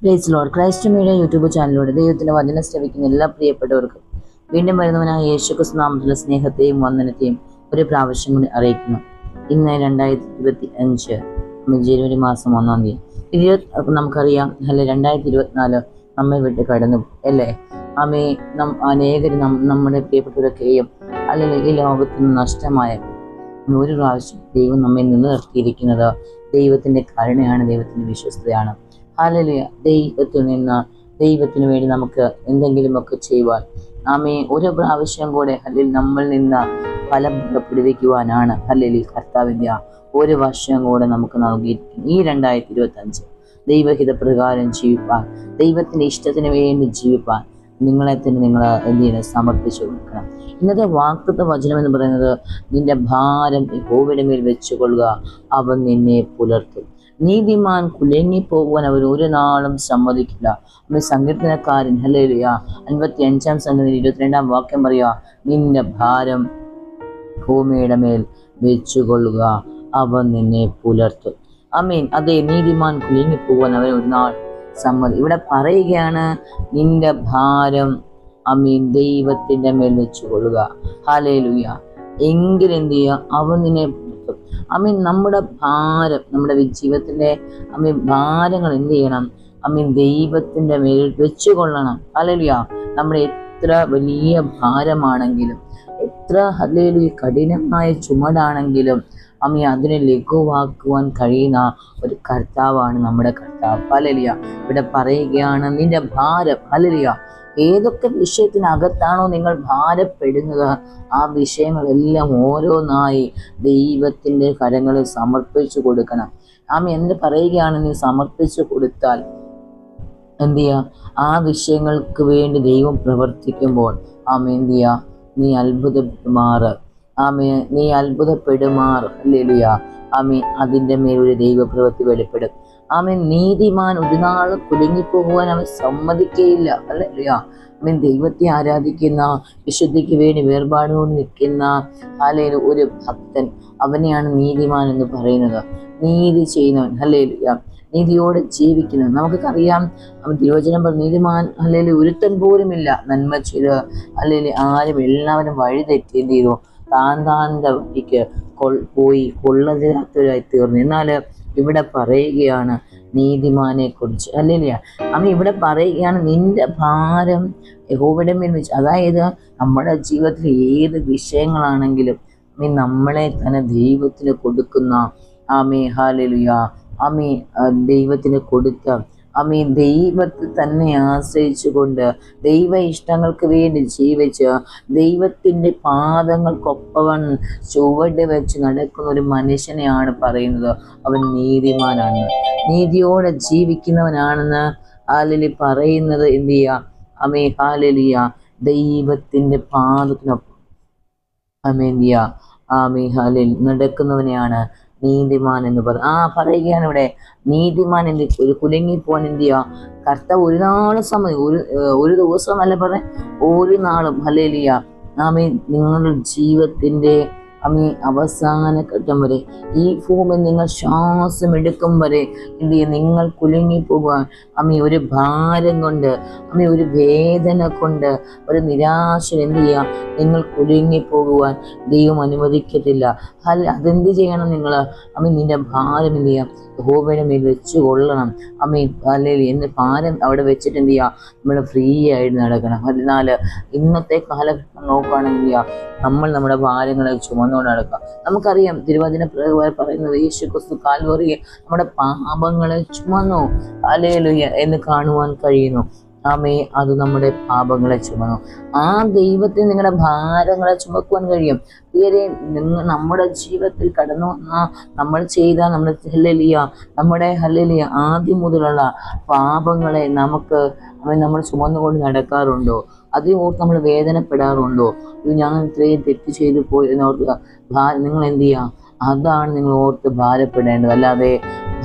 Price Lord. Christ Media YouTube ചാനലിലൂടെ ദൈവത്തിന്റെ വചനം ശ്രവിക്കുന്ന എല്ലാ പ്രിയപ്പെട്ടവർക്കും വീണ്ടും വരുന്നവനായ യേശുക്രിസ്തു നാമത്തിലുള്ള സ്നേഹത്തെയും വന്ദനത്തെയും ഒരു പ്രാവശ്യം കൂടി അറിയിക്കുന്നു. ഇന്ന് 2025 ജനുവരി മാസം 1-ാം തീയതി. നമുക്കറിയാം, അല്ലെ, 2024 നമ്മെ വിട്ട് കടന്നു അല്ലേ. അനേകര് നമ്മുടെ പ്രിയപ്പെട്ടവരൊക്കെയും അല്ലെങ്കിൽ ഈ ലോകത്ത് നിന്ന് നഷ്ടമായ ഒരു പ്രാവശ്യം ദൈവം നമ്മെ നിലനിർത്തിയിരിക്കുന്നത് ദൈവത്തിന്റെ കരുണയാണ്, ദൈവത്തിന്റെ വിശ്വസ്തയാണ്. ഹല്ലേലൂയ. ദൈവത്തിന് വേണ്ടി നമുക്ക് എന്തെങ്കിലുമൊക്കെ ചെയ്യുവാൻ ഒരു പ്രാവശ്യം കൂടെ നമ്മിൽ നിന്ന് ഫലം പുറപ്പെടുവിക്കുവാനാണ് കർത്താവിന്റെ ഒരു വർഷം കൂടെ നമുക്ക് നൽകിയിരിക്കുന്നു. ഈ 2025 ദൈവഹിത പ്രകാരം ജീവിപ്പാൻ, ദൈവത്തിന്റെ ഇഷ്ടത്തിന് വേണ്ടി ജീവിപ്പാൻ നിങ്ങളെ തന്നെ നിങ്ങൾ എന്ത് ചെയ്യണം? സമർപ്പിച്ചു കൊടുക്കണം. ഇന്നത്തെ വാഗ്ദത്ത വചനം എന്ന് പറയുന്നത്, നിന്റെ ഭാരം യഹോവയുടെ മേൽ വെച്ചുകൊള്ളുക, അവൻ നിന്നെ പുലർത്തും. നീതിമാൻ കുലുങ്ങിപ്പോകുവാൻ അവർ ഒരു നാളും സമ്മതിക്കില്ല. സങ്കീർത്തനക്കാരൻ ഹല്ലേലൂയ 55-ാം സംഗീതം 22-ാം വാക്യം പറയാ, നിന്റെ ഭാരം ഭൂമിയുടെ മേൽ വെച്ചുകൊള്ളുക, അവൻ നിന്നെ പുലർത്തും. ആമേൻ. അതെ, നീതിമാൻ കുലുങ്ങിപ്പോകുവാൻ അവൻ ഒരു നാൾ ഇവിടെ പറയുകയാണ്, നിന്റെ ഭാരം ദൈവത്തിന്റെ മേൽ വെച്ചുകൊള്ളുക. ഹല്ലേലൂയ. എങ്കിലെന്ത് ചെയ്യുക? അവൻ നിന്നെ നമ്മുടെ ഭാരം, നമ്മുടെ ജീവിതത്തിന്റെ ഭാരങ്ങൾ എന്ത് ചെയ്യണം? ദൈവത്തിന്റെ മേൽ വെച്ചുകൊള്ളണം. ഹല്ലേലൂയ. നമ്മുടെ എത്ര വലിയ ഭാരമാണെങ്കിലും, എത്ര ഹല്ലേലൂയ കഠിനമായ ചുമടാണെങ്കിലും അതിനെ ലഘുവാക്കുവാൻ കഴിയുന്ന ഒരു കർത്താവാണ് നമ്മുടെ കർത്താവ്. ഹല്ലേലൂയ. ഇവിടെ പറയുകയാണ്, നിന്റെ ഭാരം, ഹല്ലേലൂയ, ഏതൊക്കെ വിഷയത്തിനകത്താണോ നിങ്ങൾ ഭാരപ്പെടുന്നത്, ആ വിഷയങ്ങളെല്ലാം ഓരോന്നായി ദൈവത്തിന്റെ കരങ്ങളിൽ സമർപ്പിച്ചു കൊടുക്കണം. എന്ന് പറയുകയാണ്, നീ സമർപ്പിച്ചു കൊടുത്താൽ എന്ത് ചെയ്യുക? ആ വിഷയങ്ങൾക്ക് വേണ്ടി ദൈവം പ്രവർത്തിക്കുമ്പോൾ എന്ത് ചെയ്യുക? നീ അത്ഭുതപ്പെടുമാറ്. നീ അത്ഭുതപ്പെടുമാറ്. ഹല്ലേലൂയ. അതിൻ്റെ മേലൊരു ദൈവപ്രവൃത്തി വെളിപ്പെടും. നീതിമാൻ ഒരു നാൾ കുലുങ്ങിപ്പോകുവാൻ അവൻ സമ്മതിക്കുകയില്ല. ഹല്ലേലൂയ. ദൈവത്തെ ആരാധിക്കുന്ന, വിശുദ്ധിക്ക് വേണ്ടി വേർപാടുകൊണ്ട് നിൽക്കുന്ന ഒരു ഭക്തൻ, അവനെയാണ് നീതിമാൻ എന്ന് പറയുന്നത്. നീതി ചെയ്യുന്നവൻ, ഹല്ലേലൂയ, നീതിയോടെ ജീവിക്കുന്നത്. നമുക്കറിയാം, തിരുവചനം പറഞ്ഞു, നീതിമാൻ ഒരുത്തൻ പോലുമില്ല നന്മ ചെയ്ത് ആരും എല്ലാവരും വഴി തെറ്റേണ്ടി ചെയ്തു, താന്താന്റെ വഴിക്ക് പോയി കൊള്ളരുതാത്തവരായി തീർന്നു. എന്നാൽ ഇവിടെ പറയുകയാണ് നീതിമാനെ കുറിച്ച്. ഹല്ലേലൂയ. ഇവിടെ പറയുകയാണ്, നിന്റെ ഭാരം യഹോവയുടെ മേൽ വെച്ച്. അതായത് നമ്മുടെ ജീവിതത്തിൽ ഏത് വിഷയങ്ങളാണെങ്കിലും നമ്മളെ തന്നെ ദൈവത്തിന് കൊടുക്കുന്ന ഹല്ലേലൂയ ദൈവത്തിന് കൊടുത്ത ദൈവത്തെ തന്നെ ആശ്രയിച്ചുകൊണ്ട് ദൈവ ഇഷ്ടങ്ങൾക്ക് വേണ്ടി ജീവിച്ച് ദൈവത്തിൻ്റെ പാദങ്ങൾക്കൊപ്പം ചുവട് വെച്ച് നടക്കുന്ന ഒരു മനുഷ്യനെയാണ് പറയുന്നത്. അവൻ നീതിമാനാണ്, നീതിയോടെ ജീവിക്കുന്നവനാണെന്ന് പറയുന്നത്. എന്ത് ചെയ്യുക? ഹല്ലേലൂയ, ദൈവത്തിൻ്റെ പാദത്തിനൊപ്പം നടക്കുന്നവനെയാണ് നീതിമാൻ എന്ന് പറയുകയാണ്. ഇവിടെ നീതിമാൻ ഒരു കുലുങ്ങിപ്പോൻ എന്ത് ചെയ്യുക? കർത്താവ് ഒരു നാളും ഒരു ദിവസം അല്ല പറഞ്ഞ, ഒരു നാളും ഹല്ലേലൂയ നിങ്ങളുടെ ജീവിതത്തിന്റെ അവസാന ഘട്ടം വരെ, ഈ ഭൂമി നിങ്ങൾ ശ്വാസം എടുക്കും വരെ എന്ത് ചെയ്യും? നിങ്ങൾ കുലുങ്ങിപ്പോകുവാൻ ഒരു ഭാരം കൊണ്ട്, ഒരു വേദന കൊണ്ട്, ഒരു നിരാശ എന്ത് ചെയ്യാം? നിങ്ങൾ കുലുങ്ങിപ്പോകുവാൻ ദൈവം അനുവദിക്കത്തില്ല. അതെന്ത് ചെയ്യണം? നിങ്ങൾ നിന്റെ ഭാരം എന്ത് ചെയ്യാം? യഹോവയുടെ മേൽ വെച്ച് കൊള്ളണം. എന്ന് ഭാരം അവിടെ വെച്ചിട്ട് എന്ത് ചെയ്യുക? നമ്മൾ ഫ്രീ ആയിട്ട് നടക്കണം. അതിനാൽ ഇന്നത്തെ കാലഘട്ടം നോക്കുകയാണെങ്കിൽ നമ്മൾ നമ്മുടെ ഭാരങ്ങളെ ചുമന്നുകൊണ്ട് നടക്കുക. നമുക്കറിയാം, തിരുവചന പറയുന്നത്, യേശുക്രിസ്തു കാൽവറിയിൽ നമ്മുടെ പാപങ്ങളെ ചുമന്നു ഹല്ലേലൂയ എന്ന് കാണുവാൻ കഴിയുന്നു. അത് നമ്മുടെ പാപങ്ങളെ ചുമന്നു. ആ ദൈവത്തിന് നിങ്ങളുടെ ഭാരങ്ങളെ ചുമക്കുവാൻ കഴിയും. നമ്മുടെ ജീവിതത്തിൽ കടന്നു വന്ന, നമ്മൾ ചെയ്ത നമ്മുടെ ഹല്ലേലൂയ ആദ്യം മുതലുള്ള പാപങ്ങളെ നമ്മൾ ചുമന്നുകൊണ്ട് നടക്കാറുണ്ടോ? അതേ ഓർത്ത് നമ്മൾ വേദനപ്പെടാറുണ്ടോ? ഞാൻ ഇത്രയും തെറ്റ് ചെയ്തു പോയി എന്നോർത്ത് നിങ്ങൾ എന്ത് ചെയ്യുക? അതാണ് നിങ്ങൾ ഓർത്ത് ഭാരപ്പെടേണ്ടത്. അല്ലാതെ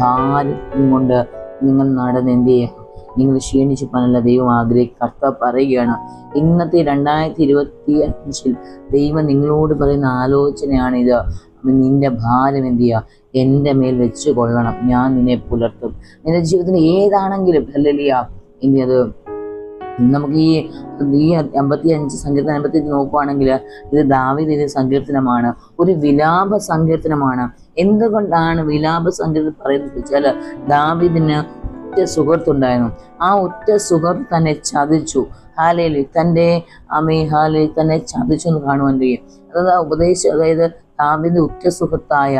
ഭാരം കൊണ്ട് നിങ്ങൾ നടന്ന് എന്ത് ചെയ്യുക? നിങ്ങൾ ക്ഷീണിച്ചു പോകാനല്ല ദൈവം ആഗ്രഹിക്കുക. കർത്താവ് പറയുകയാണ്, ഇന്നത്തെ 2025 ദൈവം നിങ്ങളോട് പറയുന്ന ആലോചനയാണിത്. നിന്റെ ഭാരം എന്ത് ചെയ്യുക, എൻ്റെ മേൽ വെച്ച് കൊള്ളണം, ഞാൻ നിന്നെ പുലർത്തും. നിന്റെ ജീവിതത്തിൽ ഏതാണെങ്കിലും ഹല്ലേലൂയ ഇനി അത് നമുക്ക് ഈ 55 സങ്കീർത്തനം 55 നോക്കുവാണെങ്കിൽ ഇത് ദാവീദിന്റെ സങ്കീർത്തനമാണ്, ഒരു വിലാപ സങ്കീർത്തനമാണ്. എന്തുകൊണ്ടാണ് വിലാപ സങ്കീർത്തനം പറയുന്നത് വെച്ചാൽ ദാവീദിന് ഒറ്റ സുഹൃത്തുണ്ടായിരുന്നു. ആ ഒറ്റ സുഹൃത്ത് തന്നെ ചതിച്ചു. ഹാലേലി തന്നെ തന്നെ ചതിച്ചു എന്ന് കാണുവാൻ കഴിയും. അതായത് ദാവീദിന്റെ ഉറ്റ സുഹൃത്തായ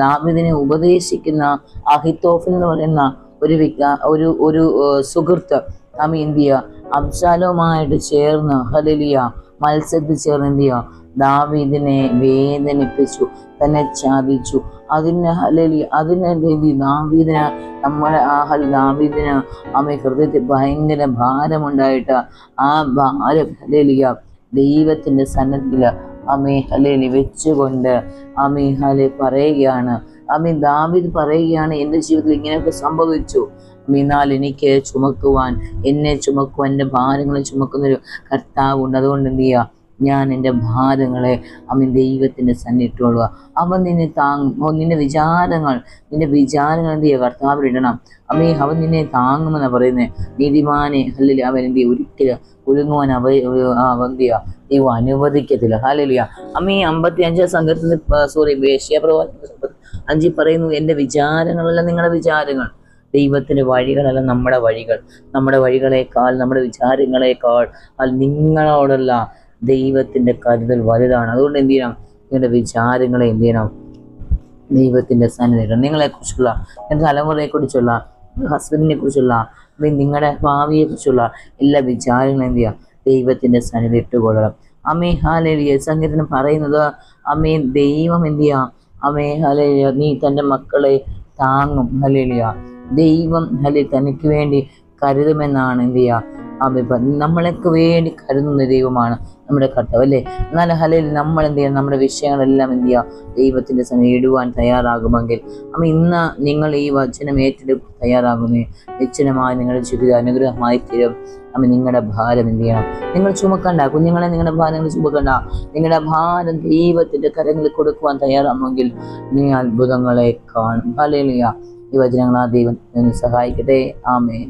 ദാവീദിനെ ഉപദേശിക്കുന്ന അഹിത്തോഫൽ എന്ന് പറയുന്ന ഒരു സുഹൃത്ത് എന്ത് ചെയ്യുക, അബ്ശാലോമായിട്ട് ചേർന്ന് ഹല്ലേലൂയ മത്സരത്തിൽ ചേർന്ന് എന്ത് ചെയ്യുക, ദാവീദിനെ വേദനിപ്പിച്ചു, തന്നെ ചതിച്ചു. ദാവീദിന് ഹൃദയത്തിൽ ഭയങ്കര ഭാരമുണ്ടായിട്ട് ആ ഭാരം ഹല്ലേലൂയ ദൈവത്തിന്റെ സന്നദ്ധിയില് വെച്ചുകൊണ്ട് പറയുകയാണ്. ദാവീദ് പറയുകയാണ്, എൻ്റെ ജീവിതത്തിൽ ഇങ്ങനെയൊക്കെ സംഭവിച്ചു, എന്നാൽ എനിക്ക് എന്നെ ചുമക്കുവാൻ എൻ്റെ ഭാരങ്ങളെ ചുമക്കുന്നൊരു കർത്താവുണ്ട്. അതുകൊണ്ട് എന്ത് ചെയ്യുക, ഞാൻ എൻ്റെ ഭാരങ്ങളെ ദൈവത്തിൻ്റെ സന്നിധിയിലുള്ള അവൻ നിന്നെ താങ്ങും. നിന്റെ വിചാരങ്ങൾ എന്ത് ചെയ്യുക, കർത്താവിലിടണം. അവൻ നിന്നെ താങ്ങുമെന്നാണ് പറയുന്നത്. നീതിമാനെ ഹല്ലേലൂയ അവൻ എന്ത് ചെയ്യുക, ഒരിക്കലും കുലുങ്ങുവാൻ ദൈവം അനുവദിക്കത്തില്ല. ഹല്ലേലൂയ. 55 സങ്കീർത്തനത്തിൽ യേശയ്യാപ്രവാചകൻ 5 പറയുന്നു, എൻ്റെ വിചാരങ്ങളല്ല നിങ്ങളുടെ വിചാരങ്ങൾ, ദൈവത്തിൻ്റെ വഴികളല്ല നമ്മുടെ വഴികൾ, നമ്മുടെ വഴികളെക്കാൾ നമ്മുടെ വിചാരങ്ങളെക്കാൾ നിങ്ങളോടുള്ള ദൈവത്തിൻ്റെ കരുതൽ വലുതാണ്. അതുകൊണ്ട് എന്ത് ചെയ്യണം, നിങ്ങളുടെ വിചാരങ്ങളെ എന്ത് ചെയ്യണം, ദൈവത്തിൻ്റെ സന്നിധിയിലാണ്. നിങ്ങളെക്കുറിച്ചുള്ള, നിങ്ങളുടെ തലമുറയെക്കുറിച്ചുള്ള, ഹസ്ബൻഡിനെ കുറിച്ചുള്ള, നിങ്ങളുടെ ഭാവിയെക്കുറിച്ചുള്ള എല്ലാ വിചാരങ്ങളും എന്ത് ചെയ്യുക, ദൈവത്തിൻ്റെ സന്നിധി ഇട്ടുകൊള്ളണം. ഹല്ലേലൂയ. സങ്കീർത്തനം പറയുന്നത് ദൈവം എന്ത് ചെയ്യുക, ഹല്ലേലൂയ നീ തൻ്റെ മക്കളെ താങ്ങും. ഹല്ലേലൂയ ദൈവം തനിക്ക് വേണ്ടി കരുതുമെന്നാണ് എന്ത് ചെയ്യുക, നമ്മളൊക്കെ വേണ്ടി കരുതുന്ന ദൈവമാണ് നമ്മുടെ കർത്താവ് അല്ലേ. എന്നാൽ ഹല്ലേലൂയ നമ്മൾ എന്ത് ചെയ്യുക, നമ്മുടെ വിഷയങ്ങളെല്ലാം എന്ത് ചെയ്യുക, ദൈവത്തിൻ്റെ സന്നിധിയിൽ ഇടുവാൻ തയ്യാറാകുമെങ്കിൽ ഇന്ന് നിങ്ങൾ ഈ വചനം ഏറ്റെടുക്കാൻ തയ്യാറാകുന്നേ നിശ്ചയമായി നിങ്ങളുടെ ജീവിതം അനുഗ്രഹമായി തീരും. നിങ്ങളുടെ ഭാരം എന്ത് ചെയ്യണം, നിങ്ങൾ ചുമക്കണ്ട, കുഞ്ഞുങ്ങളെ നിങ്ങളുടെ ഭാരങ്ങൾ ചുമക്കണ്ട, നിങ്ങളുടെ ഭാരം ദൈവത്തിൻ്റെ കരങ്ങളിൽ കൊടുക്കുവാൻ തയ്യാറാകുമെങ്കിൽ നീ അത്ഭുതങ്ങളെ കാണും. ഹല്ലേലൂയ. ഈ വചനങ്ങൾ ആ ദൈവം സഹായിക്കട്ടെ. ആമേൻ.